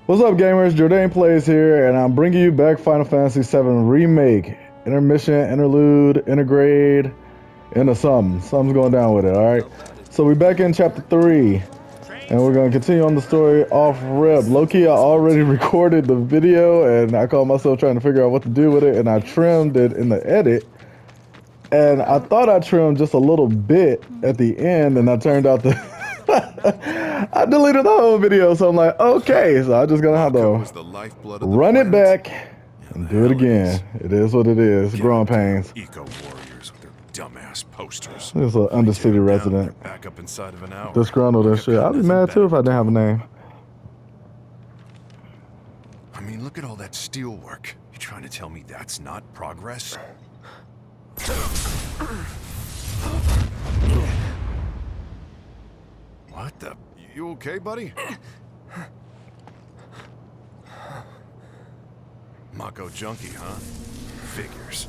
What's up, gamers? Jordan Plays here, and I'm bringing you back Final Fantasy VII Remake. Intermission, interlude, intergrade, into something. Something's going down with it, alright? So we're back in Chapter 3, and we're going to continue on the story off rip. Low-key, I already recorded the video, and I caught myself trying to figure out what to do with it, and I trimmed it in the edit. And I thought I trimmed just a little bit at the end, and I turned out the... I deleted the whole video, so I'm like, okay, so I'm just gonna have to run it back and do it again. It is what it is. Growing pains. Eco warriors with their dumbass posters. This is an undercity resident. Back up inside of an hour. Disgruntled and shit. I'd be mad too if I didn't have a name. I mean, look at all that steel work. You trying to tell me that's not progress? What the? You okay, buddy? Mako junkie, huh? Figures.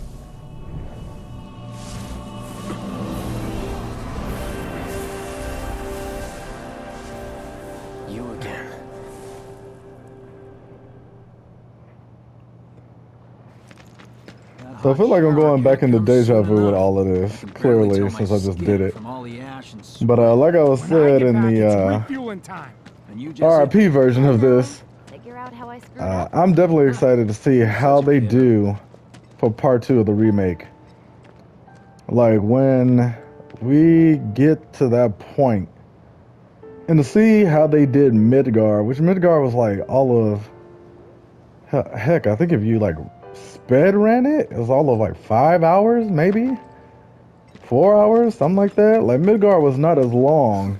You again. So I feel like I'm going back into deja vu with all of this, clearly, since I just did it. But like I was said in the RIP version of this, I'm definitely excited to see how they do for part 2 of the remake. Like when we get to that point, and to see how they did Midgar, which Midgar was like all of, heck, I think if you like sped ran it, it was all of like 5 hours, maybe 4 hours, something like that. Like Midgar was not as long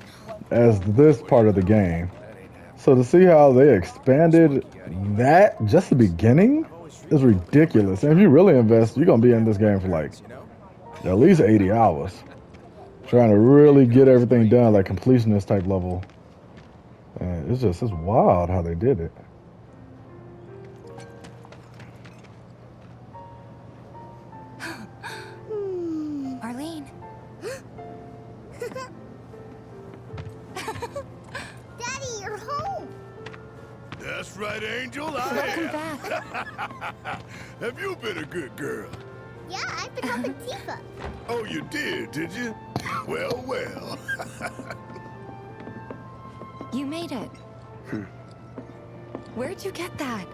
as this part of the game. So to see how they expanded that, just the beginning, is ridiculous. And if you really invest, you're gonna be in this game for like at least 80 hours. Trying to really get everything done, like completionist type level. And it's wild how they did it. Arlene. Daddy, you're home. That's right, Angel. Welcome back. Have you been a good girl? Yeah, I've been helping Tifa. Oh, you did you? Well, well. You made it. Where'd you get that?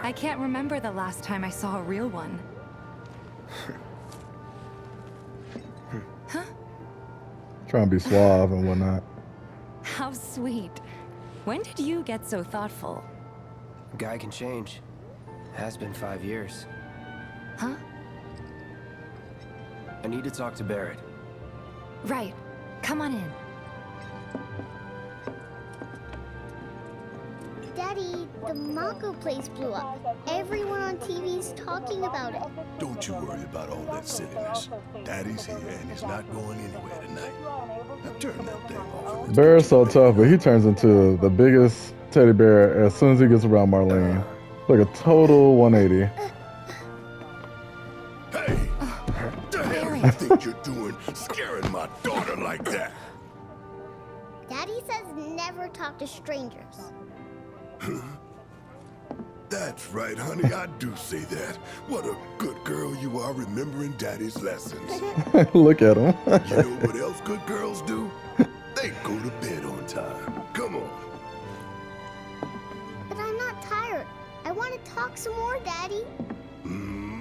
I can't remember the last time I saw a real one. Huh? Trying to be suave and whatnot. How sweet. When did you get so thoughtful? A guy can change. Has been 5 years. Huh? I need to talk to Barrett. Right. Come on in. Daddy, the Mako place blew up. Everyone on TV's talking about it. Don't you worry about all that silliness. Daddy's here and he's not going anywhere tonight. Now turn that thing off. Bear's so tough, but he turns into the biggest teddy bear as soon as he gets around Marlene. Like a total 180. Hey! What the hell you think you're doing scaring my daughter like that? Daddy says never talk to strangers. That's right, honey. I do say that. What a good girl you are remembering Daddy's lessons. Look at him. You know what else good girls do? They go to bed on time. Come on. But I'm not tired. I want to talk some more, Daddy.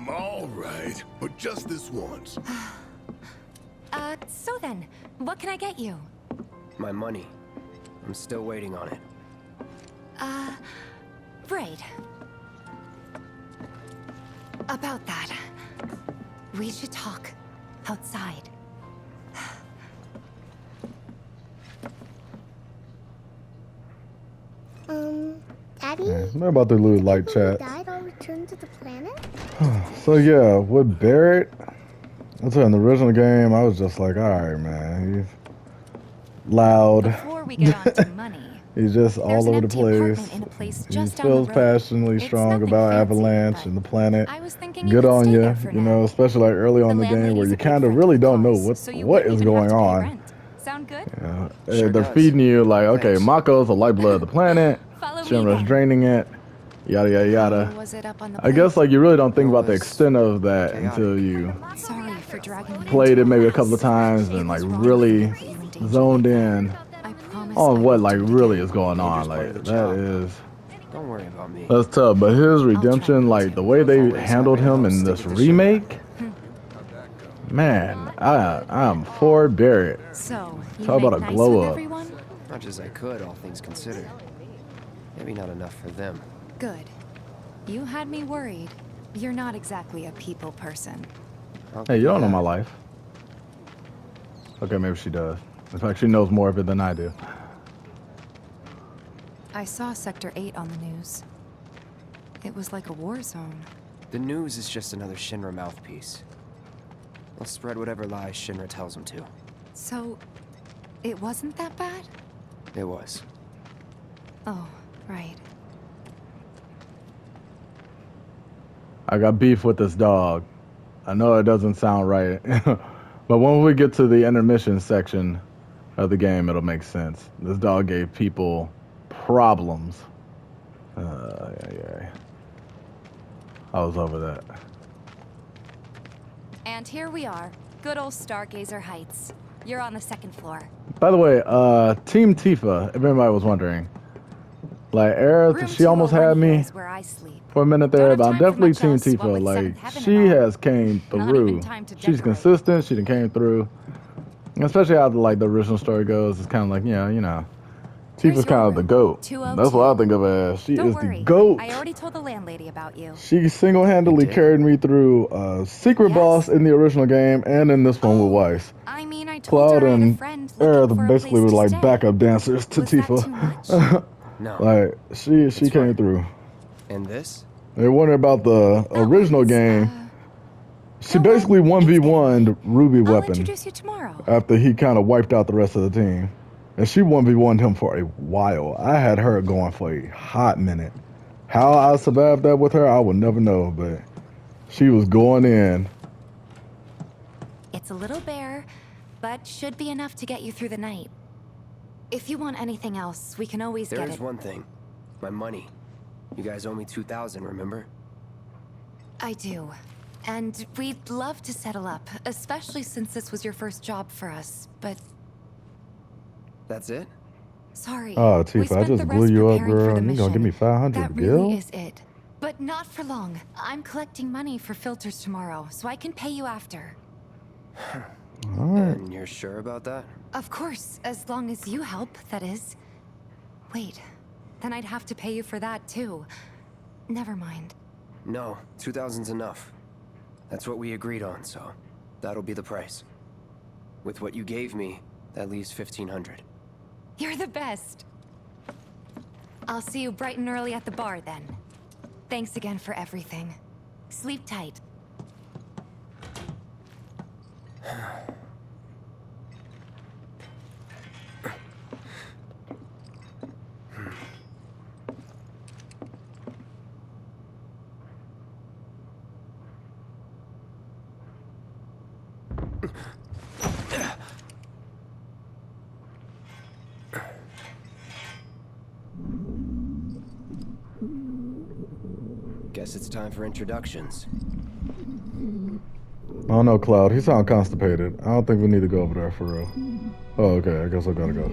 All right. But just this once. So then, what can I get you? My money. I'm still waiting on it. Right. About that. We should talk outside. Daddy? What about the little light chat? Died all returned to the planet? So yeah, with Barrett, I tell you, in the original game, I was just like, all right, man, he's loud. Before we get on to money, He's just there's all an over the empty place. apartment in a place He just down feels the road. passionately It's strong nothing about fancy, Avalanche but and the planet. I was thinking Good could on stay you, there for you now. know, especially like early on in the game where landlady's you a big kind of friend really of don't know ours, so you what wouldn't is even have going to pay on. rent. Sound good? You know, Sure they're does. feeding you like, okay, Mako's the lifeblood of the planet. Follow Shinra's draining it. Yada yada yada. Was it up on the I guess like you really don't think about the was extent of that chaotic. until you Sorry for dragging you played into it maybe a mess. couple of times and like really zoned in I promise on I what won't like do it really again. is going on. Like that is Don't worry about me. that's tough. But his redemption, like the way they handled him in this remake, man, I'm for Barrett. So, you Talk make about a nice glow with up. everyone? Much as I could, all things considered. Maybe not enough for them. Good. You had me worried. You're not exactly a people person. Hey, you don't know my life. Okay, maybe she does. In fact, she knows more of it than I do. I saw Sector 8 on the news. It was like a war zone. The news is just another Shinra mouthpiece. They'll spread whatever lies Shinra tells them to. So, it wasn't that bad? It was. Oh, right. I got beef with this dog. I know it doesn't sound right, but when we get to the intermission section of the game, it'll make sense. This dog gave people problems. Yeah. I was over that. And here we are. Good old Stargazer Heights. You're on the second floor. By the way, Team Tifa, if anybody was wondering. Like, Aerith, Room she almost 201 had here me is where I sleep. for a minute Don't there, have but I'm time for definitely much Team else, what Tifa. with Like, Seventh Heaven she and all. has came Not through. even time to She's decorate. consistent, she done came through. Especially how like the original story goes, it's kind of like, you know, Here's Tifa's your kind of the room, goat. 202. That's what I think of her as. She Don't is worry. the goat. I already told the landlady about you. She single-handedly You did? carried me through secret Yes. boss in the original game and in this one with Oh, Weiss. I mean, I told Cloud her I had a and friend looking for Aerith a basically place were to like stay. backup dancers to Was that Tifa. too much? No. Like she came fine. through. And this? They wondering about the That original one's, game. She no one- basically it's 1v1'd Ruby I'll Weapon introduce you tomorrow. after he kind of wiped out the rest of the team. And she 1v1'd him for a while. I had her going for a hot minute. How I survived that with her, I will never know, but she was going in. It's a little bare, but should be enough to get you through the night. If you want anything else, we can always There get is it. one thing. My money. You guys owe me 2,000, remember? I do. And we'd love to settle up, especially since this was your first job for us. But That's it? sorry. Oh, we Tifa, I spent just the blew rest you up, preparing for bro. the You gonna give me mission. 500 That gil? really is it. But not for long. I'm collecting money for filters tomorrow, so I can pay you after. All right. And you're sure about that? Of course, as long as you help, that is. Wait, then I'd have to pay you for that too. Never mind. No, 2,000's enough. That's what we agreed on, so that'll be the price. With what you gave me, that leaves 1,500. You're the best. I'll see you bright and early at the bar then. Thanks again for everything. Sleep tight. Guess it's time for introductions. I don't know, Cloud. He sound constipated. I don't think we need to go over there for real. Oh, okay. I guess I gotta go.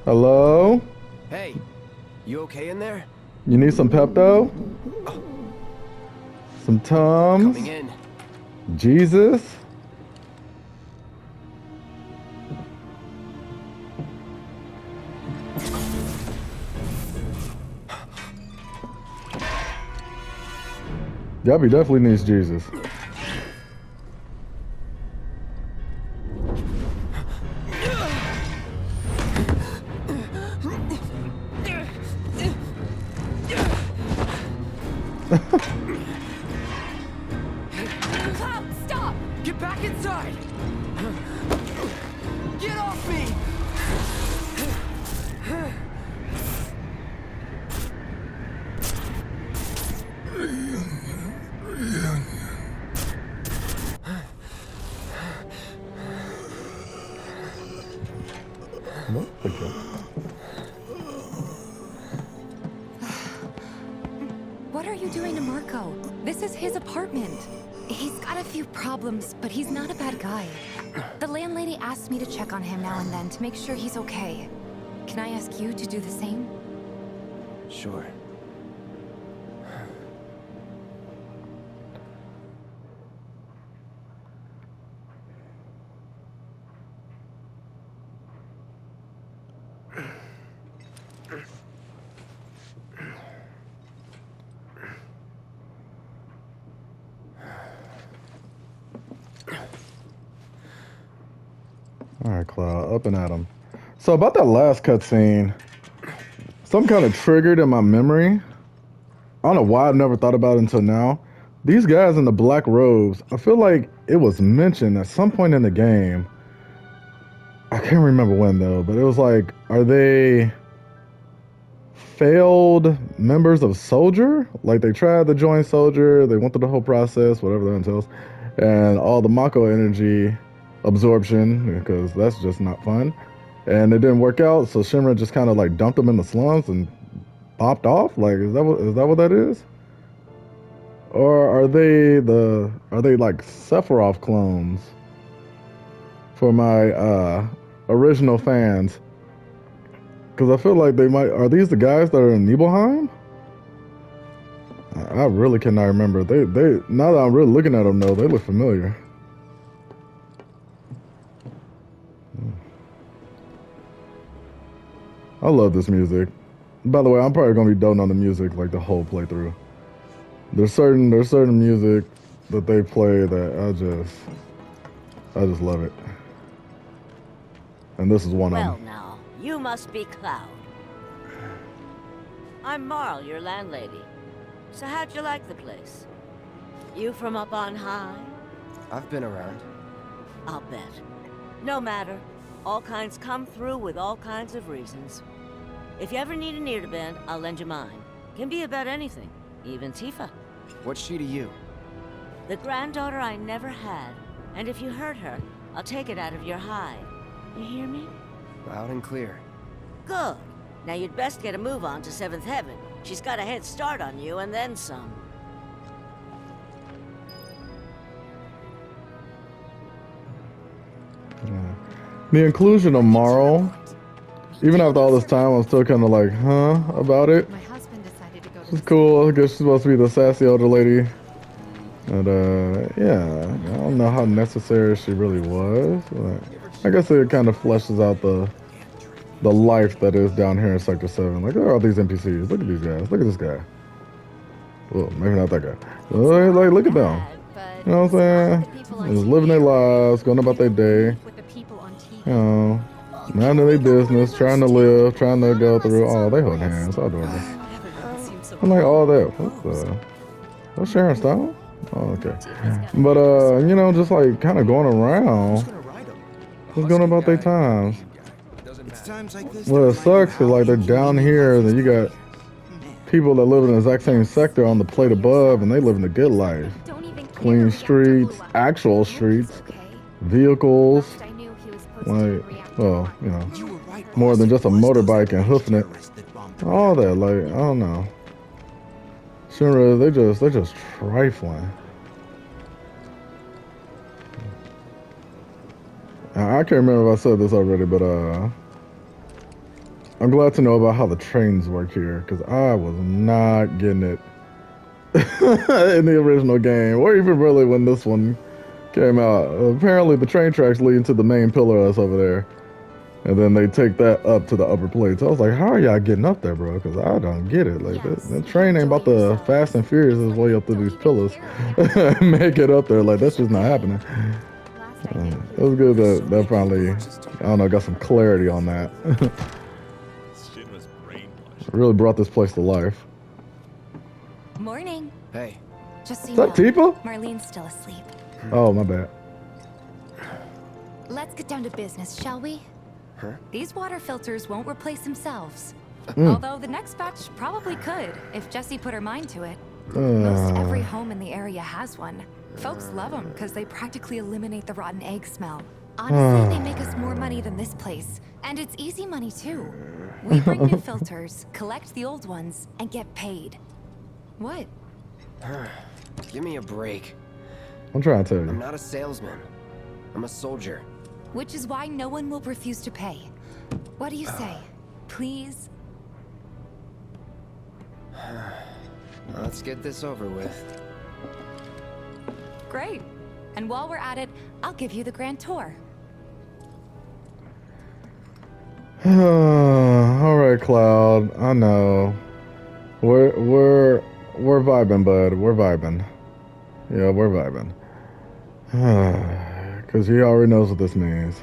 Hello? Hey, you okay in there? You need some Pepto? Some Tums? Coming in. Jesus? Gabby definitely needs Jesus. Cloud, stop! Get back inside! Get off me! What? Okay. What are you doing to Marco? This is his apartment. He's got a few problems, but he's not a bad guy. The landlady asked me to check on him now and then to make sure he's okay. Can I ask you to do the same? Sure. Alright, Cloud, up and at him. So about that last cutscene, something kind of triggered in my memory. I don't know why I've never thought about it until now. These guys in the black robes, I feel like it was mentioned at some point in the game. I can't remember when though, but it was like, are they failed members of Soldier? Like they tried to join Soldier, they went through the whole process, whatever that entails, and all the Mako energy absorption, because that's just not fun, and it didn't work out, so Shinra just kind of like dumped them in the slums and popped off. Like, is that what that is? Or are they like Sephiroth clones for my original fans? Because I feel like they might. Are these the guys that are in Nibelheim? I really cannot remember. They now that I'm really looking at them though, they look familiar. I love this music. By the way, I'm probably gonna be doting on the music like the whole playthrough. There's certain music that they play that I just love it. And this is one of Well them. now, you must be Cloud. I'm Marl, your landlady. So how'd you like the place? You from up on high? I've been around. I'll bet. No matter. All kinds come through with all kinds of reasons. If you ever need an ear to bend, I'll lend you mine. Can be about anything, even Tifa. What's she to you? The granddaughter I never had. And if you hurt her, I'll take it out of your hide. You hear me? Loud and clear. Good. Now you'd best get a move on to 7th Heaven. She's got a head start on you and then some. Yeah. The inclusion of Marl, even after all this time, I'm still kind of like, huh, about it. My husband decided to go to She's cool. I guess she's supposed to be the sassy older lady. And, yeah, I don't know how necessary she really was. But I guess it kind of fleshes out the life that is down here in Sector 7. Like, look at all these NPCs. Look at these guys. Look at this guy. Well, maybe not that guy. Like, look at them. You know what I'm saying? Just living their lives, going about their day. You know, minding their business, trying to live, trying to go through. Oh, they hold hands. How adorable. I'm like, all that. What's Sharon Stone? Oh, okay. But, you know, just like kind of going around, just going about their times. Well, it sucks because like they're down here, and then you got people that live in the exact same sector on the plate above, and they live in the good life. Clean streets, actual streets, vehicles, like, well, you know, more than just a motorbike and hoofing it. All that, like, I don't know. Shinra, they're just trifling. I can't remember if I said this already, but I'm glad to know about how the trains work here, because I was not getting it in the original game, or even really when this one came out. Apparently the train tracks lead to the main pillar that's over there, and then they take that up to the upper plates. I was like, how are y'all getting up there, bro? Because I don't get it. Like, that train ain't about to Fast and Furious his way up through these pillars make it up there. Like, that's just not happening. It was good that finally, I don't know, got some clarity on that. Really brought this place to life. Morning. Hey. Just so Is you that know, Tifa? Marlene's still asleep. Oh, my bad. Let's get down to business, shall we? Huh? These water filters won't replace themselves. Although the next batch probably could, if Jessie put her mind to it. Most every home in the area has one. Folks love them because they practically eliminate the rotten egg smell. Honestly, they make us more money money than this place. And it's easy money, too. We bring new filters, collect the old ones, and get paid. What? Give me a break. I'm trying to tell I'm you. not a salesman. I'm a soldier. Which is why no one will refuse to pay. What do you say? Please? Let's get this over with. Great. And while we're at it, I'll give you the grand tour. All right, Cloud. I know. We're vibing, bud. We're vibing. Yeah, we're vibing. Because he already knows what this means.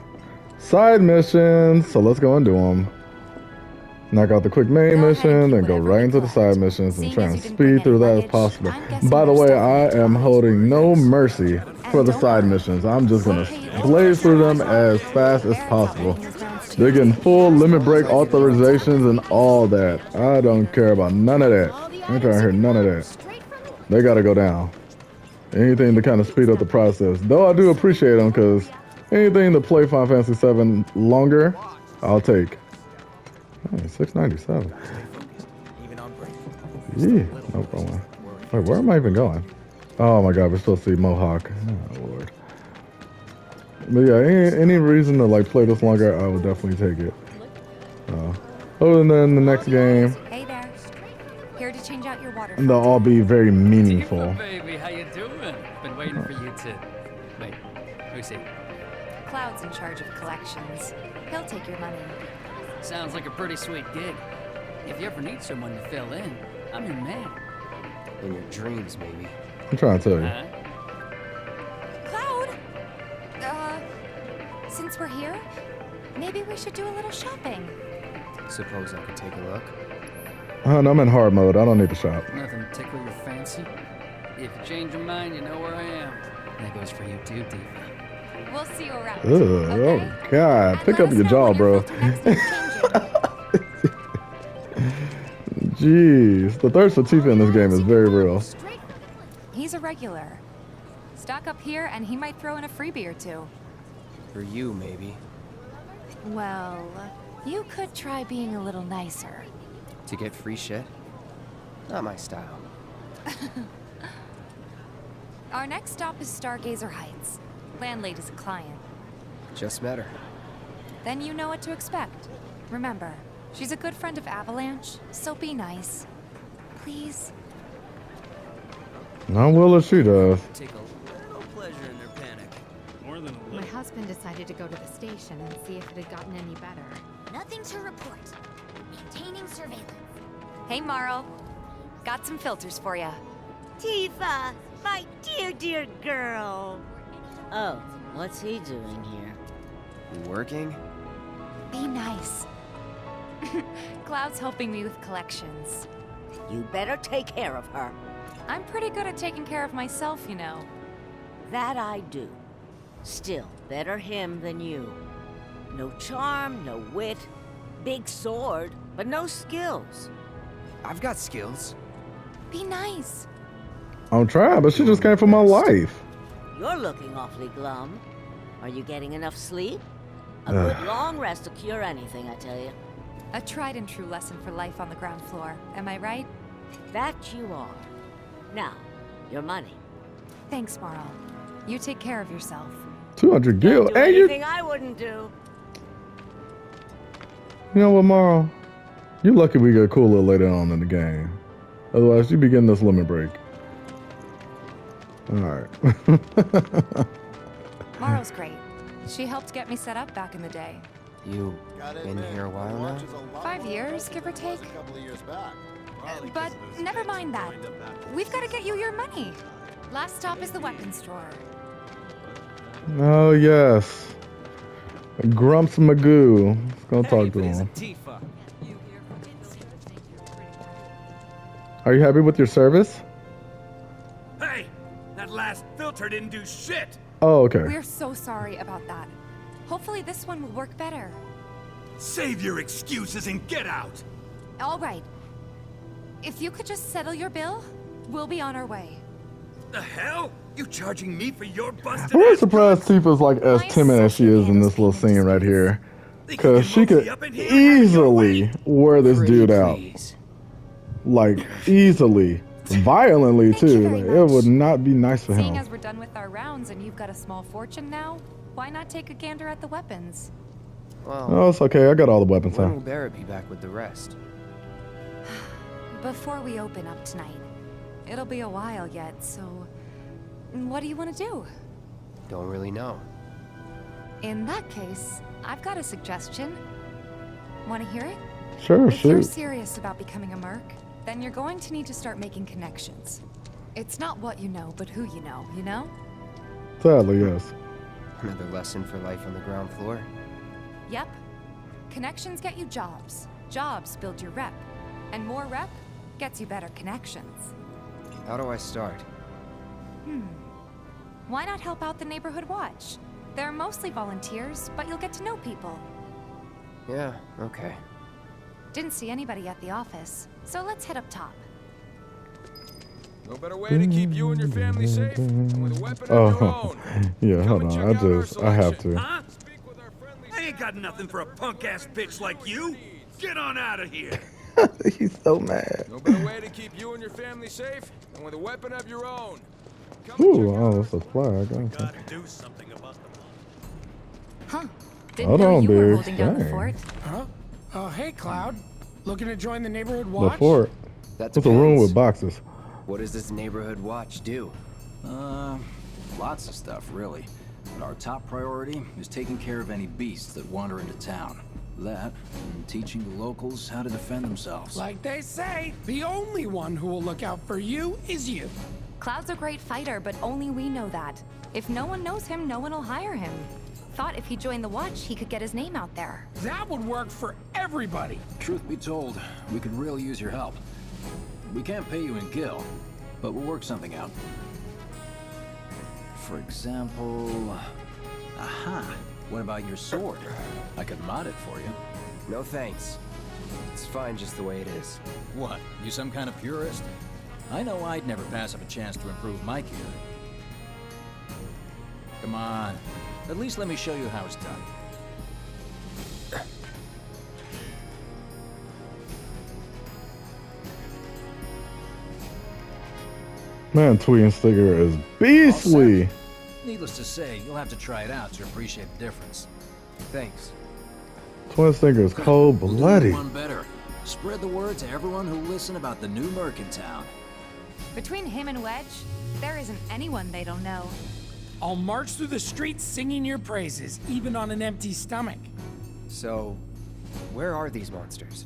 Side missions. So let's go and do them. Knock out the quick main mission, then go right into the side missions and try and speed through that as possible. By the way, I am holding no mercy for the side missions. I'm just gonna blaze through them as fast as possible. They're getting full limit break authorizations and all that. I don't care about none of that. I ain't trying to hear none of that. They gotta go down. Anything to kind of speed up the process. Though I do appreciate them, because anything to play Final Fantasy VII longer, I'll take. Hey, $6.97. Yeah, no problem. Wait, where am I even going? Oh my god, we're supposed to see Mohawk. Oh lord. But yeah, any reason to like play this longer, I would definitely take it. Other than the next game, Hey there. Here to change out your water. they'll all be very meaningful. Tifa, baby, how you doing? Been waiting for you to... Wait, let me see. Cloud's in charge of collections. He'll take your money. Sounds like a pretty sweet gig. If you ever need someone to fill in, I'm your man. In your dreams, maybe. I'm trying to tell you. Huh? Cloud! Since we're here, maybe we should do a little shopping. Suppose I could take a look. No, I'm in hard mode. I don't need to shop. Nothing tickle your fancy? If you change your mind, you know where I am. That goes for you too, Tifa. We'll see you around. Ugh, Okay? oh god, And pick let up us your know jaw, when bro. your filter next needs changing. Jeez, the thirst for Tifa in this game is very real. He's a regular. Stock up here and he might throw in a freebie or two. For you, maybe. Well, you could try being a little nicer. To get free shit? Not my style. Our next stop is Stargazer Heights. Landlady's a client. Just met her. Then you know what to expect. Remember, she's a good friend of Avalanche, so be nice. Please? Not well as she does. Take a little pleasure in their panic. More than a My little. husband decided to go to the station and see if it had gotten any better. Nothing to report. Maintaining surveillance. Hey, Marl. Got some filters for ya. Tifa, my dear, dear girl. Oh, what's he doing here? Working? Be nice. Cloud's helping me with collections. You better take care of her. I'm pretty good at taking care of myself, you know. That I do. Still, better him than you. No charm, no wit. Big sword, but no skills. I've got skills. Be nice. I'm trying, but she just came for my life. You're looking awfully glum. Are you getting enough sleep? A good long rest will cure anything, I tell you. A tried and true lesson for life on the ground floor. Am I right? That you are. Now, your money. Thanks, Marl. You take care of yourself. 200 gil. Don't do Hey, you anything I wouldn't do. know what, Morrow? You lucky we get cooler later on in the game. Otherwise, you be getting this limit break. Alright. Marl's great. She helped get me set up back in the day. You been here a while now? 5 years, give or take. But never mind that. We've got to get you your money. Last stop is the weapons drawer. Oh, yes. Grumps Magoo. Let's go talk to him. Tifa. Are you happy with your service? Hey! That last filter didn't do shit! Oh, okay. We're so sorry about that. Hopefully this one will work better. Save your excuses and get out! All right. If you could just settle your bill, we'll be on our way. The hell? You charging me for your busted I'm really ass surprised goods? Tifa's like as timid as she is in this little scene right here. Think you Because can she could mosey up in here and have it your way? easily wear this Pretty dude out. please. Like, easily. Violently, Thank you too. very Like, it would much. not be nice for Seeing him. as we're done with our rounds and you've got a small fortune now, why not take a gander at the weapons? Well, Oh, it's okay. I got all the weapons, when huh? will Barrett be back with the rest? Before we open up tonight. It'll be a while yet, so... What do you want to do? Don't really know. In that case, I've got a suggestion. Want to hear it? Sure, If you're shoot. serious about becoming a merc, then you're going to need to start making connections. It's not what you know, but who you know, you know? Sadly, yes. Another lesson for life on the ground floor. Yep. Connections get you jobs. Jobs build your rep. And more rep gets you better connections. How do I start? Why not help out the neighborhood watch? They're mostly volunteers, but you'll get to know people. Yeah, okay. Didn't see anybody at the office, so let's head up top. No better way to keep you and your family safe than with a weapon of your Oh, own. yeah, hold and on. check I out our have selection. to. Huh? Speak with our friendly I ain't got nothing for a punk-ass bitch like you. Get on out of here. He's so mad. No better way to keep you and your family safe than with a weapon of your own. Come and Ooh, check out oh, our that's a flag. Okay. Gotta do something about the Huh. Didn't Hold know on, you were Biggs. holding down the Dang. fort. Huh? Oh, hey, Cloud. Looking to join the neighborhood The watch? fort. That It's a room depends. with boxes. What does this neighborhood watch do? Lots of stuff, really. But our top priority is taking care of any beasts that wander into town. That, and teaching the locals how to defend themselves. Like they say, the only one who will look out for you is you. Cloud's a great fighter, but only we know that. If no one knows him, no one will hire him. Thought if he joined the watch, he could get his name out there. That would work for everybody. Truth be told, we could really use your help. We can't pay you in gil, but we'll work something out. For example... Aha! What about your sword? I could mod it for you. No thanks. It's fine just the way it is. What? You some kind of purist? I know I'd never pass up a chance to improve my gear. Come on. At least let me show you how it's done. Man, Twin Stinger is beastly. Needless to say, you'll have to try it out to appreciate the difference. Thanks. Twin Stinger is We'll cold-blooded. do one better. Spread the word to everyone who listen about the new merc in town. Between him and Wedge, there isn't anyone they don't know. I'll march through the streets singing your praises, even on an empty stomach. So, where are these monsters?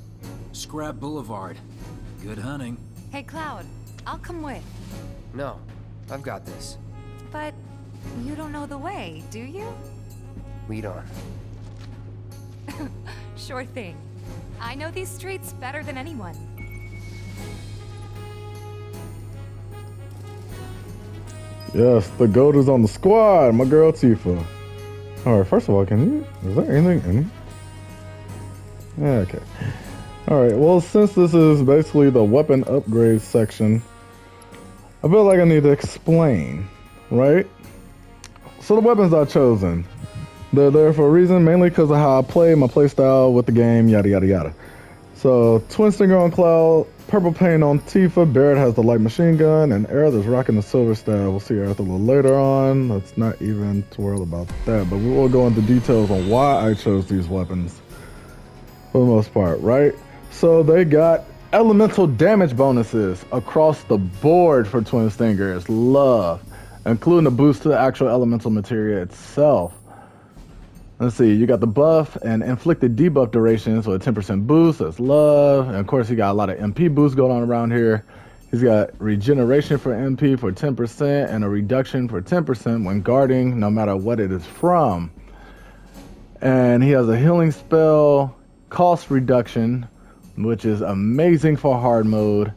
Scrap Boulevard. Good hunting. Hey, Cloud, I'll come with. No, I've got this. But you don't know the way, do you? Lead on. Sure thing. I know these streets better than anyone. Yes, the goat is on the squad, my girl Tifa. Alright, first of all, is there anything in here? Yeah, okay. Alright, well, since this is basically the weapon upgrade section, I feel like I need to explain, right? So the weapons I've chosen, they're there for a reason, mainly because of how I play, my play style with the game, yada yada yada. So, Twin Stinger on Cloud, purple paint on Tifa, Barrett has the light machine gun, and Aerith is rocking the silver staff. We'll see Aerith a little later on. Let's not even twirl about that, but we will go into details on why I chose these weapons for the most part, right? So they got elemental damage bonuses across the board for Twin Stingers. Love, including a boost to the actual elemental materia itself. Let's see, you got the buff and inflicted debuff duration, so a 10% boost, that's love. And of course, he got a lot of MP boosts going on around here. He's got regeneration for MP for 10% and a reduction for 10% when guarding, no matter what it is from. And he has a healing spell, cost reduction, which is amazing for hard mode.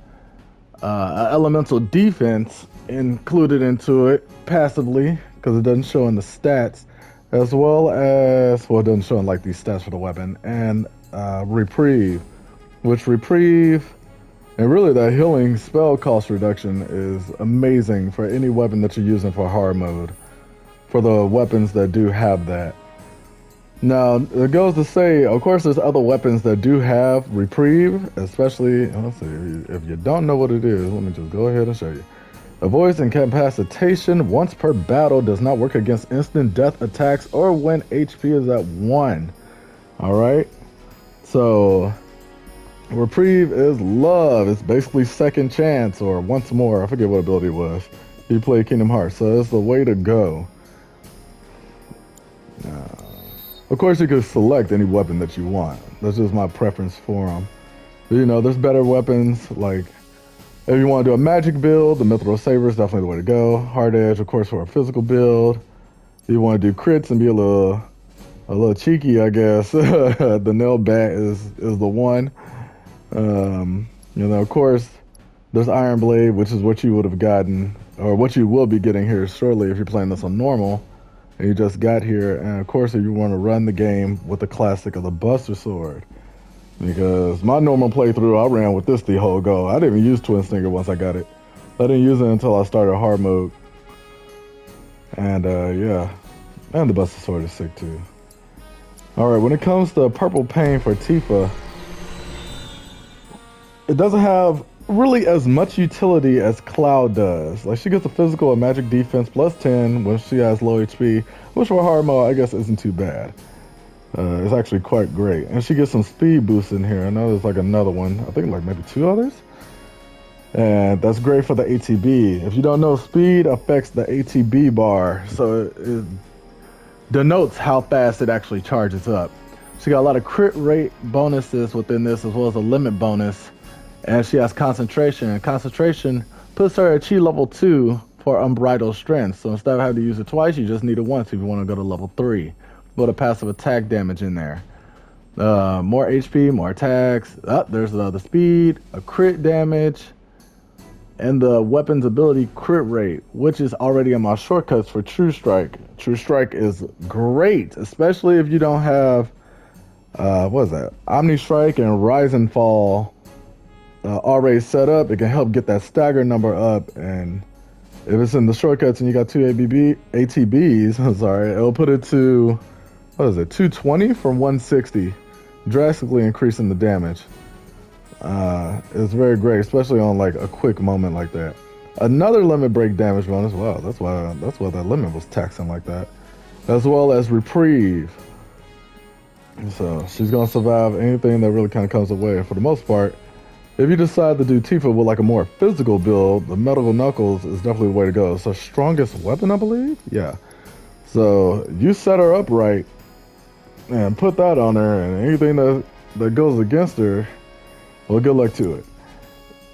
Elemental defense included into it passively, because it doesn't show in the stats. As well as, well, it doesn't show in like these stats for the weapon, and reprieve, which reprieve And really, that healing spell cost reduction is amazing for any weapon that you're using for hard mode. For the weapons that do have that. Now, it goes to say, of course, there's other weapons that do have reprieve, especially, let's see, if you don't know what it is, let me just go ahead and show you. Avoids incapacitation once per battle, does not work against instant death attacks or when HP is at 1. Alright? So, reprieve is love. It's basically second chance or once more. I forget what ability it was. You play Kingdom Hearts, so it's the way to go. Of course, you can select any weapon that you want. That's just my preference for them. But, you know, there's better weapons. Like, if you want to do a magic build, the Mithril Saber is definitely the way to go. Hard Edge, of course, for a physical build. If you want to do crits and be a little cheeky, I guess, the Nail Bat is the one. You know, of course, there's Iron Blade, which is what you would have gotten, or what you will be getting here shortly if you're playing this on normal. And you just got here, and of course if you want to run the game with the classic of the Buster Sword. Because my normal playthrough, I ran with this the whole go. I didn't even use Twin Stinger once I got it. I didn't use it until I started hard mode. And yeah, and the Buster Sword is sick too. Alright, when it comes to Purple Pain for Tifa, it doesn't have really as much utility as Cloud does. Like, she gets a physical and magic defense plus 10 when she has low HP, which for hard mode I guess isn't too bad. It's actually quite great. And she gets some speed boosts in here. I know there's like another one. I think like maybe 2 others. And that's great for the ATB. If you don't know, speed affects the ATB bar, so it denotes how fast it actually charges up. She got a lot of crit rate bonuses within this, as well as a limit bonus. And she has concentration. And concentration puts her at Chi level 2 for unbridled strength. So instead of having to use it twice, you just need it once if you want to go to level 3. With a passive attack damage in there. More HP, more attacks. There's the speed, a crit damage, and the weapon's ability crit rate, which is already in my shortcuts for True Strike. True Strike is great, especially if you don't have, what is that? Omni Strike and Rise and Fall already set up. It can help get that stagger number up, and if it's in the shortcuts and you got 2 ATBs, sorry, it'll put it to, what is it, 220 from 160, drastically increasing the damage. It's very great, especially on like a quick moment like that. Another limit break damage bonus. Wow, that's why that limit was taxing like that. As well as reprieve. So she's gonna survive anything that really kind of comes away. For the most part, if you decide to do Tifa with like a more physical build, the Medical Knuckles is definitely the way to go. It's her strongest weapon, I believe. Yeah. So you set her up right and put that on her, and anything that goes against her, well, good luck to it.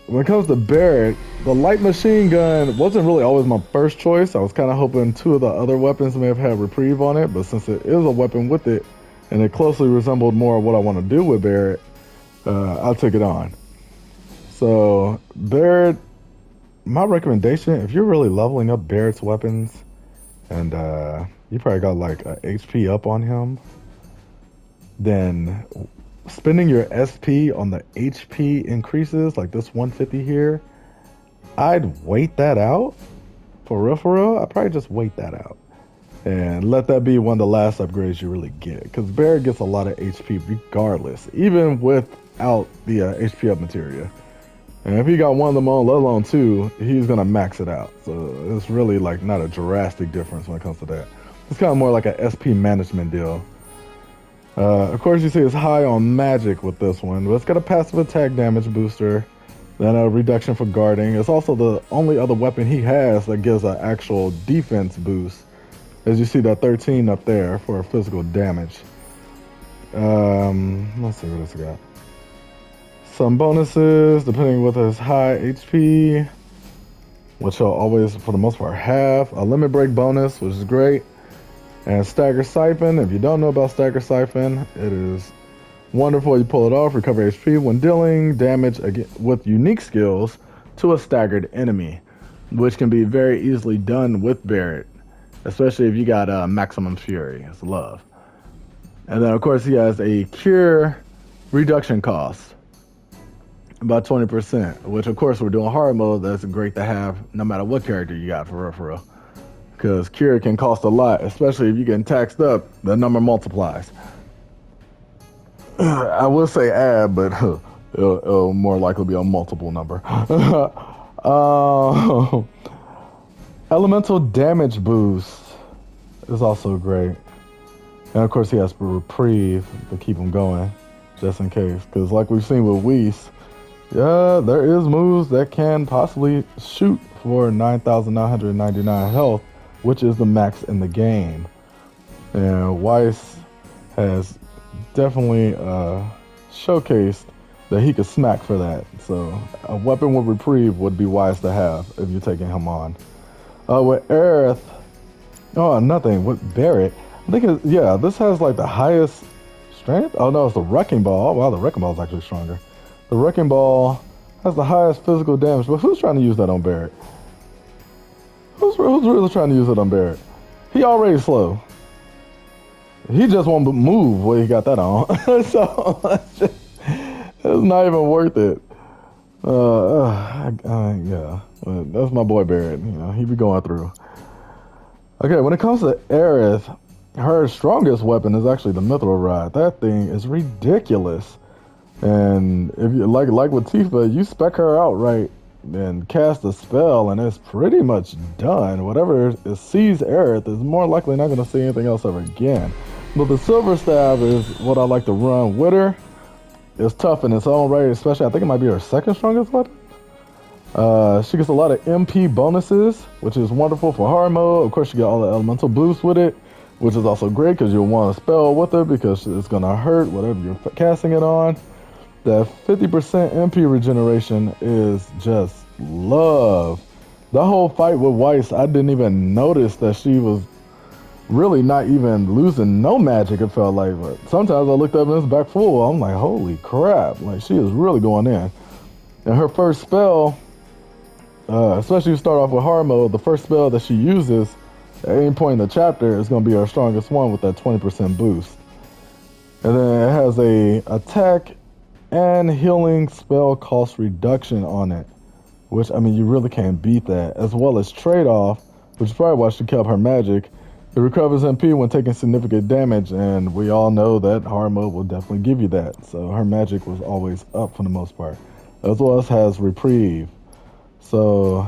When it comes to Barrett, the light machine gun wasn't really always my first choice. I was kind of hoping 2 of the other weapons may have had reprieve on it, but since it is a weapon with it, and it closely resembled more of what I want to do with Barrett, I'll take it on. So, Barrett, my recommendation, if you're really leveling up Barrett's weapons, and you probably got like a HP up on him, then spending your SP on the HP increases, like this 150 here, I'd wait that out. For real, I'd probably just wait that out. And let that be one of the last upgrades you really get. Because Barrett gets a lot of HP regardless, even without the HP up materia. And if he got one of them on, let alone 2, he's going to max it out. So it's really like not a drastic difference when it comes to that. It's kind of more like a SP management deal. Of course, you see it's high on magic with this one, but it's got a passive attack damage booster, then a reduction for guarding. It's also the only other weapon he has that gives an actual defense boost. As you see that 13 up there for physical damage. Let's see what it's got. Some bonuses, depending with his high HP, which he'll always, for the most part, have. A limit break bonus, which is great. And Stagger Siphon. If you don't know about Stagger Siphon, it is wonderful. You pull it off, recover HP when dealing damage with unique skills to a staggered enemy, which can be very easily done with Barrett, especially if you got Maximum Fury. It's love. And then, of course, he has a Cure reduction cost. about 20%, which of course we're doing hard mode. That's great to have no matter what character you got, for real. Because cure can cost a lot, especially if you're getting taxed up, the number multiplies. I will say add, but it'll more likely be a multiple number. Elemental damage boost is also great. And of course he has reprieve to keep him going, just in case. Because like we've seen with Whis, yeah, there is moves that can possibly shoot for 9,999 health, which is the max in the game. And Weiss has definitely showcased that he could smack for that. So a weapon with reprieve would be wise to have if you're taking him on. With Aerith, nothing. With Barrett, I think this has like the highest strength. Oh no, it's the Wrecking Ball. Oh wow, the Wrecking Ball is actually stronger. The Wrecking Ball has the highest physical damage, but who's trying to use that on Barrett? Who's really trying to use it on Barrett? He already slow. He just won't move where he got that on. So it's not even worth it. Yeah, that's my boy Barrett. You know, he be going through. Okay, when it comes to Aerith, her strongest weapon is actually the Mithril Rod. That thing is ridiculous. And if you like with Tifa, you spec her out right and cast a spell, and it's pretty much done. Whatever sees Aerith is more likely not going to see anything else ever again. But the Silver Staff is what I like to run with her. It's tough in its own right, especially I think it might be her second strongest weapon. She gets a lot of MP bonuses, which is wonderful for hard mode. Of course, you get all the elemental boosts with it, which is also great because you'll want to spell with her because it's going to hurt whatever you're casting it on. That 50% MP regeneration is just love. The whole fight with Weiss, I didn't even notice that she was really not even losing no magic, it felt like. But sometimes I looked up and it's back full. I'm like, holy crap. Like, she is really going in. And her first spell, especially if you start off with hard mode, the first spell that she uses at any point in the chapter is going to be her strongest one with that 20% boost. And then it has a attack and healing spell cost reduction on it, which, I mean, you really can't beat that, as well as trade-off, which is probably why she kept her magic. It recovers MP when taking significant damage, and we all know that hard mode will definitely give you that. So her magic was always up for the most part, as well as has reprieve. So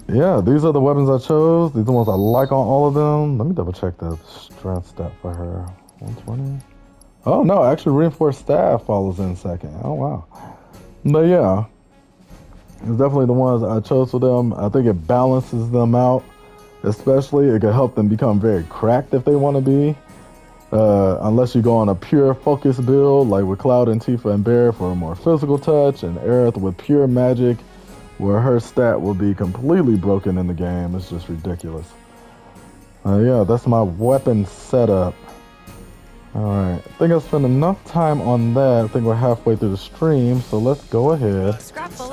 yeah, these are the weapons I chose. These are the ones I like on all of them. Let me double check the strength stat for her. 120. Oh no, actually reinforced staff follows in second. Oh wow. But yeah, it's definitely the ones I chose for them. I think it balances them out. Especially, it could help them become very cracked if they want to be. Unless you go on a pure focus build, like with Cloud and Tifa and Bear for a more physical touch, and Aerith with pure magic, where her stat will be completely broken in the game. It's just ridiculous. Yeah, that's my weapon setup. Alright, I think I spent enough time on that. I think we're halfway through the stream, so let's go ahead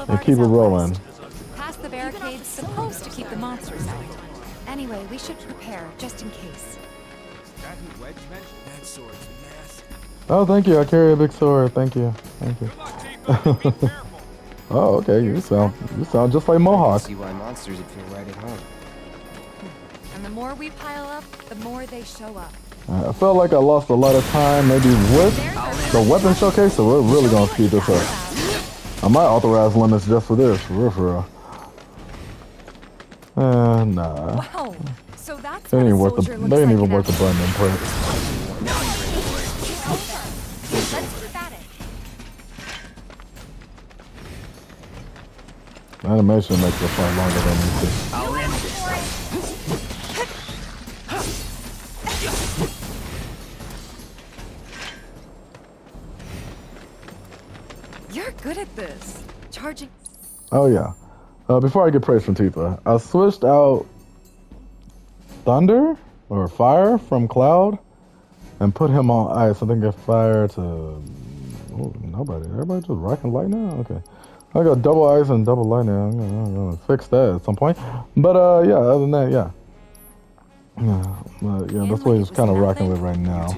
and keep it rolling. Past the barricades, supposed to keep the monsters out. Anyway, we should prepare, just in case. That sword's massive. Oh, thank you. I carry a big sword. Thank you. Thank you. Oh, okay. You sound just like Mohawk. See why monsters would feel right at home. And the more we pile up, the more they show up. I felt like I lost a lot of time, maybe with the weapon showcase, so we're really gonna speed this up. I might authorize limits just for this, for real. Nah. Wow. So that's They ain't even worth the button input. Let's keep at it. The animation makes the fight longer than it needs to. I'll end this. You're good at this. Charging. Oh yeah. Before I get praise from Tifa, I switched out Thunder or Fire from Cloud and put him on Ice. I think I Fire to nobody. Everybody just rocking Light now? Okay. I got double Ice and double Lightning. I'm gonna fix that at some point. But yeah, other than that, yeah. But yeah, that's what he's kind of rocking with right now.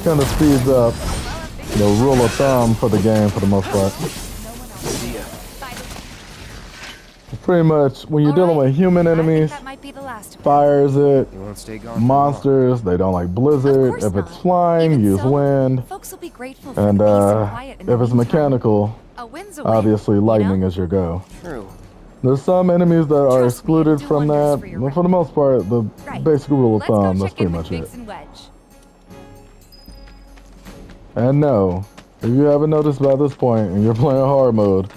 Kind of speeds up the rule of thumb for the game for the most part. Pretty much, when you're dealing with human enemies, fires it. Monsters, they don't like blizzard. If it's flying, use wind. And if it's mechanical, obviously lightning is your go. True. There's some enemies that are excluded from that, but for the most part, the basic rule of thumb, that's pretty much it. And no, if you haven't noticed by this point and you're playing hard mode,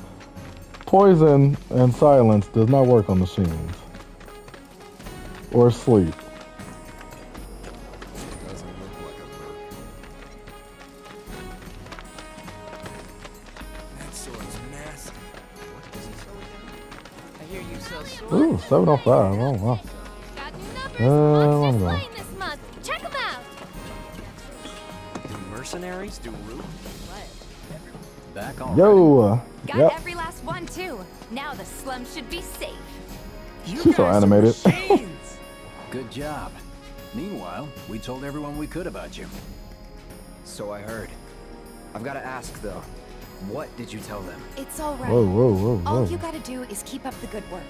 poison and silence does not work on machines. Or sleep. Doesn't look like a perk. That sword's nasty. What does it sell again? I hear you sell swords. Ooh, 705. Oh, wow. I'm going. This month. Check them out. Do mercenaries do root? Back on. Yo. Got every last one too. Now the slums should be safe. She's so animated. Good job. Meanwhile, we told everyone we could about you. So I heard. I've got to ask though. What did you tell them? It's all right. Whoa, whoa, whoa, whoa. All you gotta do is keep up the good work.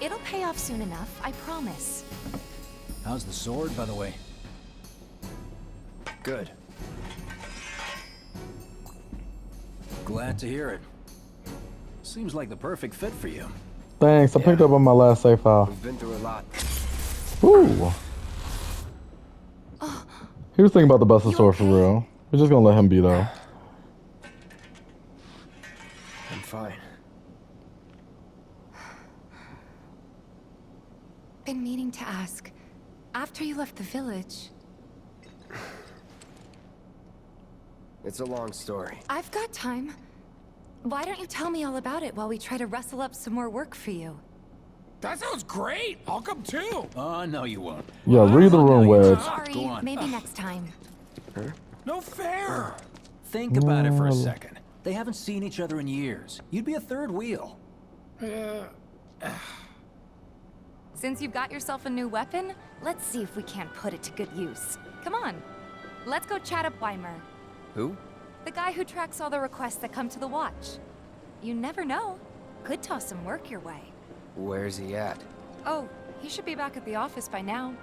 It'll pay off soon enough, I promise. How's the sword, by the way? Good. Glad to hear it. Seems like the perfect fit for you. Thanks, I picked up on my last save file. We've been through a lot. Ooh. He was thinking about the busted sword for real. We're just gonna let him be though. I'm fine. Been meaning to ask. After you left the village... It's a long story. I've got time. Why don't you tell me all about it while we try to rustle up some more work for you? That sounds great. I'll come too. Oh, no you won't. Yeah, read the room, Wedge. Sorry, maybe next time. No fair. Think about it for a second. They haven't seen each other in years. You'd be a third wheel. Since you've got yourself a new weapon, let's see if we can't put it to good use. Come on. Let's go chat up Weimer. Who? The guy who tracks all the requests that come to the watch. You never know. Could toss some work your way. Where's he at? Oh, he should be back at the office by now.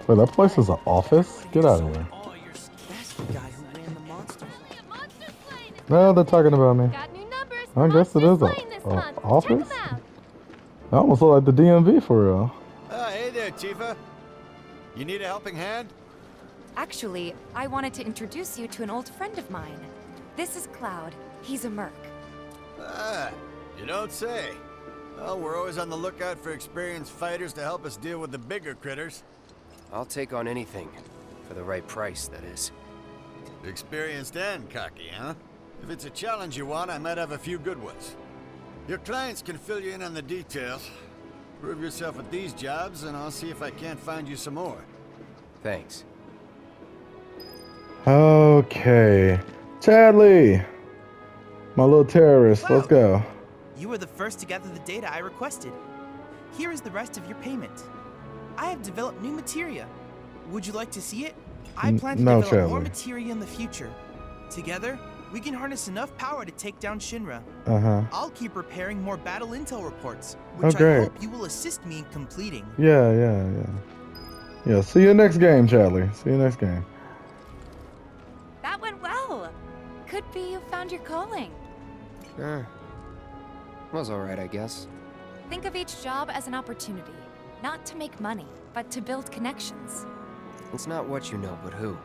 Wait, that place is an office? Get out of here. That's the guy who ran the monster. No, they're talking about me. Got new numbers. I guess it is a office? I almost look like the DMV for real. Hey there, Tifa. You need a helping hand? Actually, I wanted to introduce you to an old friend of mine. This is Cloud. He's a merc. Ah, you don't say. Well, we're always on the lookout for experienced fighters to help us deal with the bigger critters. I'll take on anything. For the right price, that is. Experienced and cocky, huh? If it's a challenge you want, I might have a few good ones. Your clients can fill you in on the details. Prove yourself at these jobs, and I'll see if I can't find you some more. Thanks. Okay. Chadley! My little terrorist, let's go. You were the first to gather the data I requested. Here is the rest of your payment. I have developed new materia. Would you like to see it? I plan to develop more materia in the future. Together, we can harness enough power to take down Shinra. I'll keep preparing more battle intel reports, which I hope you will assist me in completing. Yeah, see you next game, Chadley. See you next game. That went well. Could be you found your calling. Was alright, I guess. Think of each job as an opportunity. Not to make money, but to build connections. It's not what you know, but who.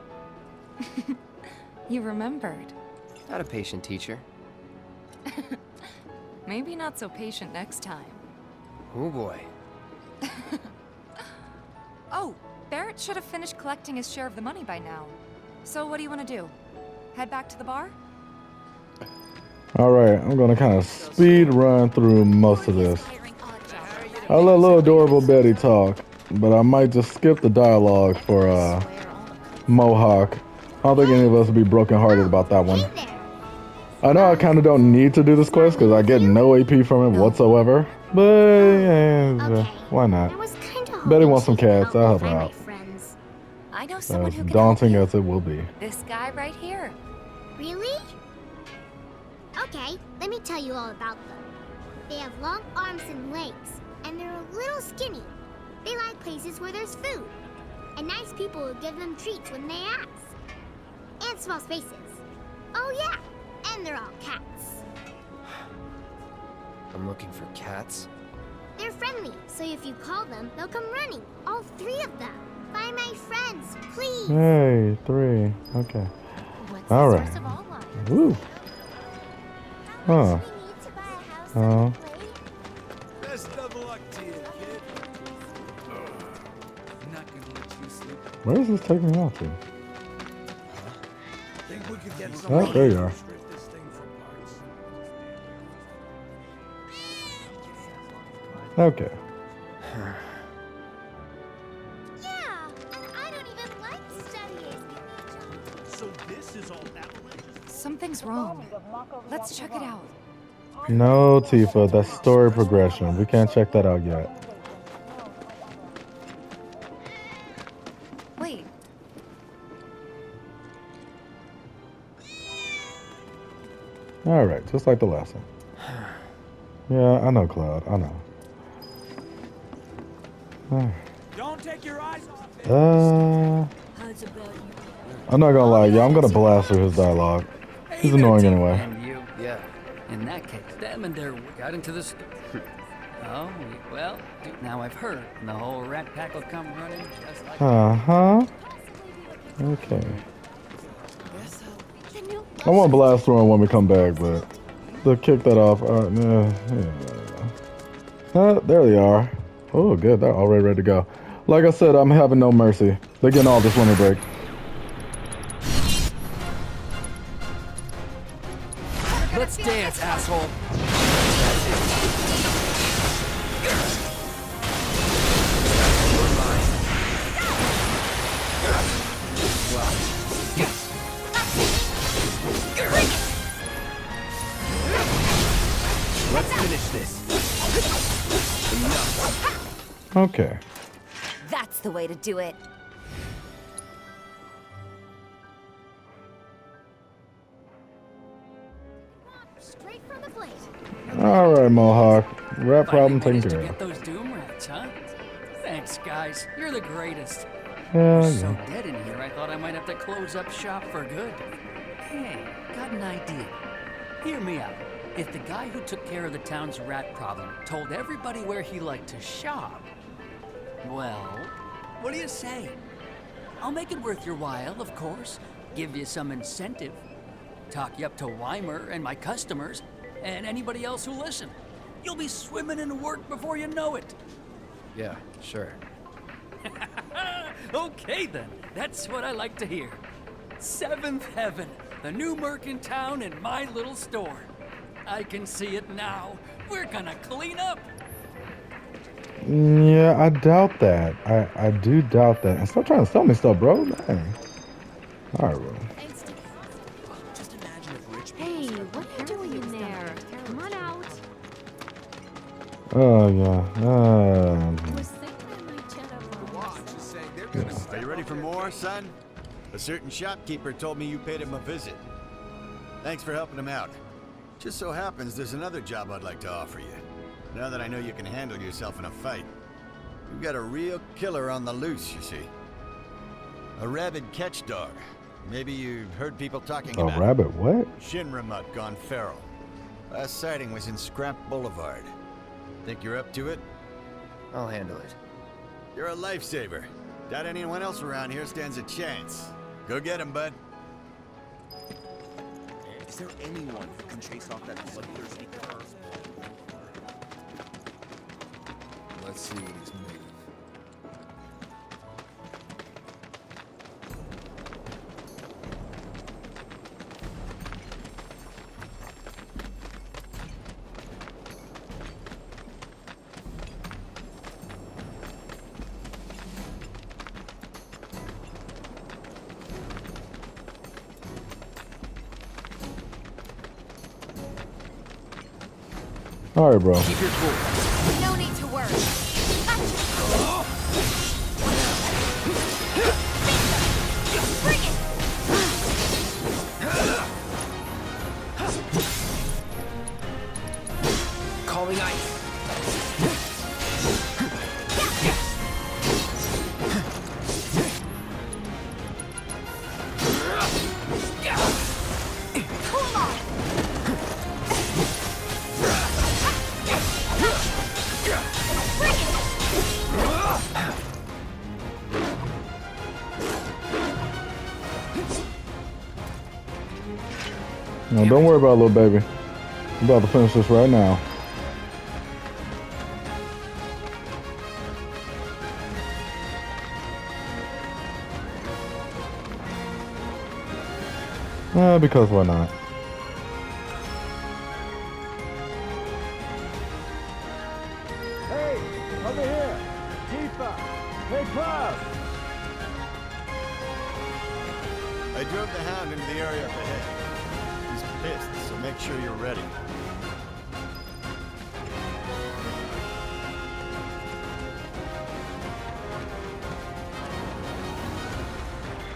You remembered. Not a patient teacher. Maybe not so patient next time. Oh boy. Oh, Barrett should have finished collecting his share of the money by now. So what do you want to do? Head back to the bar? Alright, I'm gonna kind of speed run through most of this. I'll let little adorable Betty talk, but I might just skip the dialogue for Mohawk. I don't think any of us would be brokenhearted about that one. I know I kind of don't need to do this quest because I get no AP from it whatsoever, but yeah, why not? Betty wants some cats, I'll help her out. I know someone who can daunting help as it will be. you. This guy right here. Really? Okay, let me tell you all about them. They have long arms and legs, and they're a little skinny. They like places where there's food, and nice people will give them treats when they ask. And small spaces. Oh yeah, and they're all cats. I'm looking for cats. They're friendly, so if you call them, they'll come running. All 3 of them. Find my friends, please. Hey, 3. Okay. All right. Woo. Huh. Oh. Best of luck to you, kid. Not gonna let you sleep. Where is this taking me out to? Think we could get some Oh, there you are. strip this thing for parts. Okay. Yeah, and I don't even like studying. So this is all that. Something's wrong. Let's check it out. No, Tifa, that's story progression. We can't check that out yet. Wait. Alright, just like the last one. Yeah, I know, Cloud. I know. Don't take your eyes off it. I'm not gonna lie, yeah, I'm gonna blast through his dialogue. He's annoying anyway. And you. Yeah. In that case, them and their got into the store. Oh, well, now I've heard. And the whole rat pack will come running just like... Uh-huh. Okay. I want to blast through him when we come back, but to kick that off, there they are. Oh, good. They're already ready to go. Like I said, I'm having no mercy. They're getting all this winter break. Let's dance, asshole. Let's finish this. Enough. Okay. That's the way to do it. Straight from the blade. Alright, Mohawk. Rat problem taken care Get of. those doom rats, huh? Thanks, guys. You're the greatest. Yeah, You're so yeah. dead in here, I thought I might have to close up shop for good. Hey, got an idea. Hear me out. If the guy who took care of the town's rat problem told everybody where he liked to shop, well, what do you say? I'll make it worth your while, of course. Give you some incentive. Talk you up to Weimer and my customers, and anybody else who listen. You'll be swimming in work before you know it. Yeah, sure. Okay then, that's what I like to hear. 7th Heaven, the new merc in town and my little store. I can see it now. We're gonna clean up. Yeah, I doubt that. I do doubt that. And stop trying to sell me stuff, bro. Man. Alright, bro. Hey, what are you doing in there? Come on out. Oh, yeah. Are you ready for more, son? A certain shopkeeper told me you paid him a visit. Thanks for helping him out. Just so happens there's another job I'd like to offer you. Now that I know you can handle yourself in a fight. We've got a real killer on the loose, you see. A rabid catch dog. Maybe you've heard people talking about A rabbit what? Shinramut gone feral. Last sighting was in Scrap Boulevard. Think you're up to it? I'll handle it. You're a lifesaver. Doubt anyone else around here stands a chance. Go get him, bud. Is there anyone who can chase off that bloodthirsty cur? Let's see what he's made of. Alright, bro. Keep your cool. No need to worry. No, don't worry about it, little baby. I'm about to finish this right now. Because why not? Hey, over here! Tifa! Hey, Cloud! I drove the Hound into the area up ahead. He's pissed, so make sure you're ready.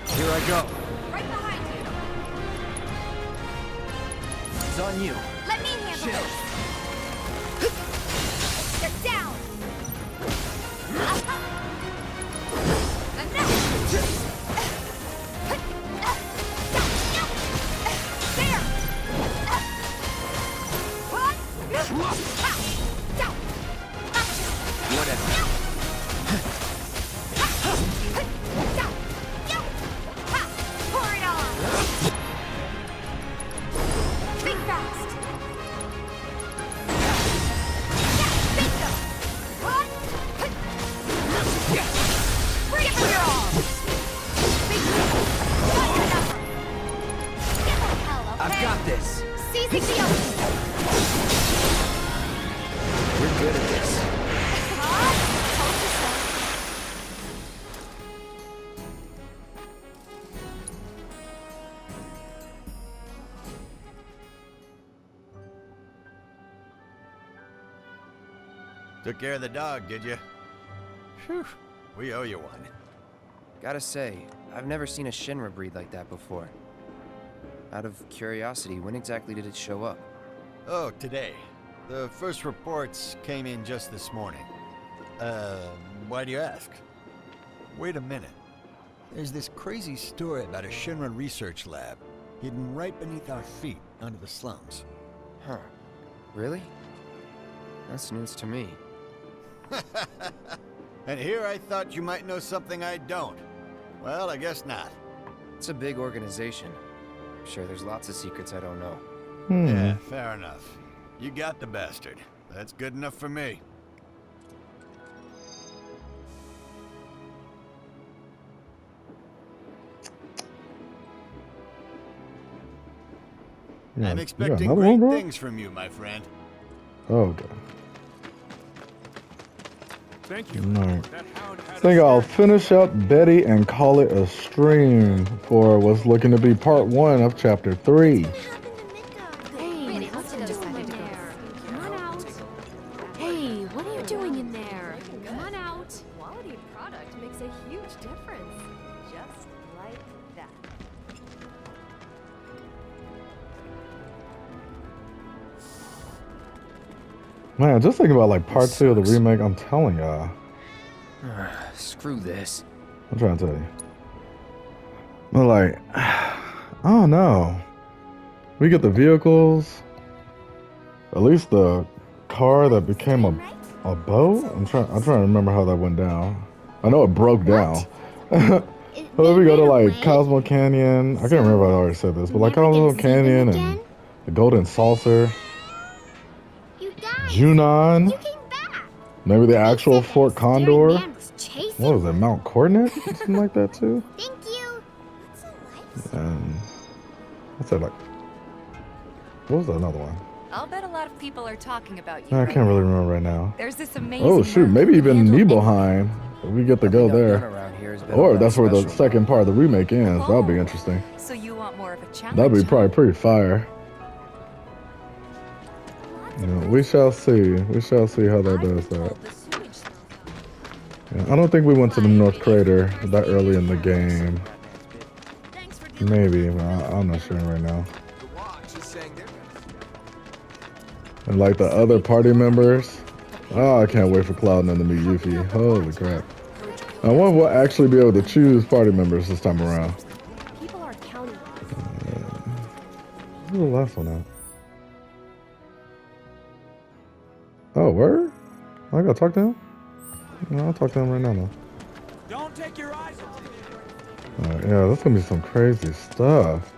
Here I go. Right behind you. It's on you. Let me handle this. Get down. Enough. There. What? Whatever. Pour it on. Think fast. Bingo. What? Bring it for your arm. Bingo. Got your number. Give her hell, okay? I've got this. Seizing the opening. We're good at this. Told you so. Took care of the dog, did you? Phew, we owe you one. Gotta say, I've never seen a Shinra breed like that before. Out of curiosity, when exactly did it show up? Oh, today. The first reports came in just this morning. Why do you ask? Wait a minute. There's this crazy story about a Shinra research lab hidden right beneath our feet under the slums. Huh. Really? That's news to me. And here I thought you might know something I don't. Well, I guess not. It's a big organization. I'm sure there's lots of secrets I don't know. Yeah, fair enough. You got the bastard. That's good enough for me. Yeah, I'm expecting great things from you, my friend. Oh, okay. Thank you. Alright. I think I'll finish up Betty and call it a stream for what's looking to be part 1 of chapter 3. Hey, Austin decided to go. Come on out. Hey, what are you doing in there? Come on out. Quality product makes a huge difference. Just like that. Man, just think about like part 2 of the remake. I'm telling y'all. Screw this. I'm trying to tell you. But like, I don't know. We get the vehicles. At least the car that became a boat. I'm trying to remember how that went down. I know it broke down. But we go to like Cosmo Canyon. I can't remember if I already said this, but like Cosmo Canyon and the Golden Saucer. Junon. Maybe the actual Fort Condor. What was it, Mount Coordinate? Something like that too. Thank you. And what's that like? What was that another one? I'll bet a lot of people are talking about you. I can't really remember right now. There's this amazing. Oh shoot, maybe even Nibelheim. We get to go there. Or that's where the second part of the remake ends. That'll be interesting. So you want more of a challenge? That'd be probably pretty fire. You know, we shall see. We shall see how that does that. Yeah, I don't think we went to the North Crater that early in the game. Maybe, but I'm not sure right now. And like the other party members. Oh, I can't wait for Cloud9 to meet Yuffie. Holy crap. I wonder if we'll actually be able to choose party members this time around. People are counting. Where's the last one at? Oh, word? I gotta talk to him? No, I'll talk to him right now, though. Don't take your eyes off. Alright, yeah, that's gonna be some crazy stuff.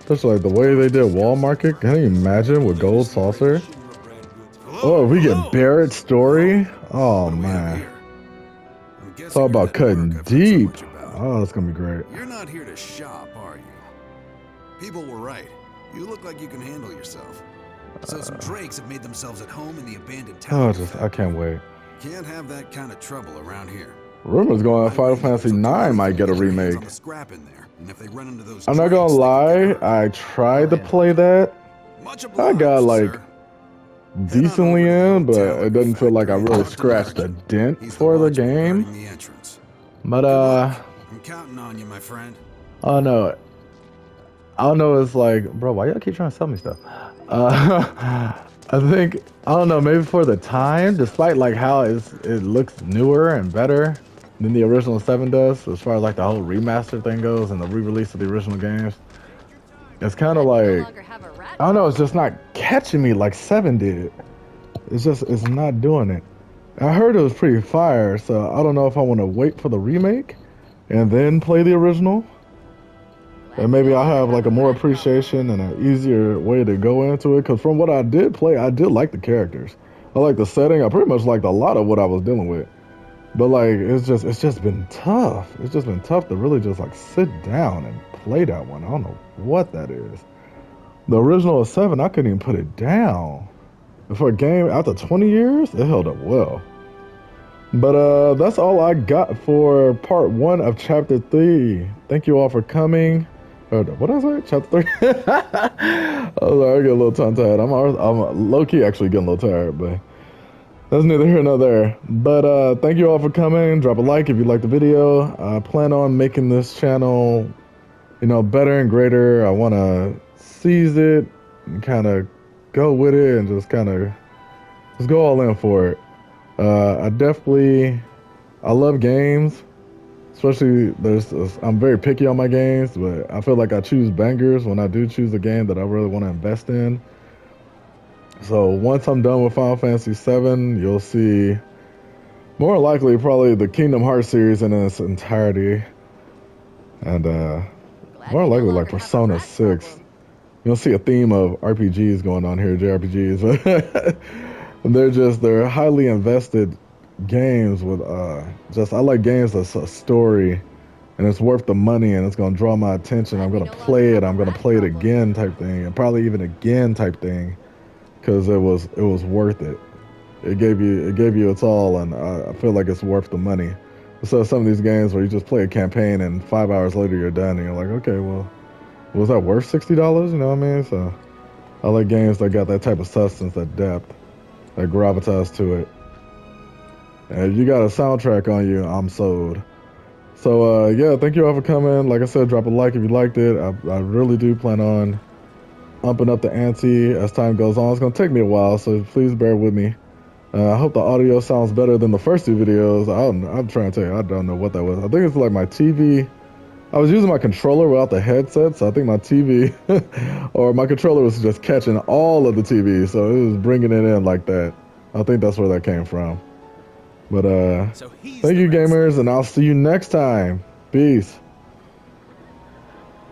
Especially like the way they did Wall Market. Can you imagine with Gold Saucer? Oh, we get Barrett's story. Oh man, it's all about cutting deep. Oh, it's gonna be great. You're not here to shop, are you? People were right. You look like you can handle yourself. So some Drakes have made themselves at home in the abandoned town. Oh, I can't wait. Can't have that kind of trouble around here. Rumors going on Final Fantasy 9 might get a remake. I'm not gonna lie, I tried to play that. I got like decently in, but it doesn't feel like I really scratched a dent for the game. But I'm counting on you, my friend. I don't know. It's like, bro, why y'all keep trying to sell me stuff? I think, I don't know, maybe for the time, despite like how it looks newer and better than the original 7 does, as far as like the whole remaster thing goes and the re-release of the original games. It's kind of like, I don't know, it's just not catching me like 7 did. It's not doing it. I heard it was pretty fire, so I don't know if I want to wait for the remake and then play the original. And maybe I'll have like a more appreciation and an easier way to go into it. Because from what I did play, I did like the characters. I like the setting. I pretty much liked a lot of what I was dealing with. But like, it's just been tough. It's just been tough to really just like sit down and play that one. I don't know what that is. The original of 7, I couldn't even put it down. For a game after 20 years, it held up well. But that's all I got for part 1 of chapter 3. Thank you all for coming. What did I say? Chapter 3? I was like, I get a little tongue-tied. I'm low-key actually getting a little tired, but that's neither here nor there. But thank you all for coming. Drop a like if you liked the video. I plan on making this channel, you know, better and greater. I want to seize it and kind of go with it and just go all in for it. I love games. Especially, I'm very picky on my games, but I feel like I choose bangers when I do choose a game that I really want to invest in. So once I'm done with Final Fantasy 7, you'll see more likely probably the Kingdom Hearts series in its entirety. And more likely like Persona 6. You'll see a theme of RPGs going on here, JRPGs. They're highly invested games with I like games that's a story and it's worth the money and it's gonna draw my attention. I'm gonna play it again type thing, and probably even again type thing, because it was worth it. It gave you its all, and I feel like it's worth the money. So some of these games where you just play a campaign and 5 hours later you're done and you're like, okay, well, was that worth $60? You know what I mean? So I like games that got that type of substance, that depth, that gravitas to it. And if you got a soundtrack on you, I'm sold. So yeah, thank you all for coming. Like I said, drop a like if you liked it. I really do plan on umping up the ante as time goes on. It's gonna take me a while, so please bear with me. I hope the audio sounds better than the first 2 videos. I'm trying to tell you, I don't know what that was. I think it's like my TV. I was using my controller without the headset, so I think my TV or my controller was just catching all of the TV, so it was bringing it in like that. I think that's where that came from. But thank you, gamers, and I'll see you next time. Peace.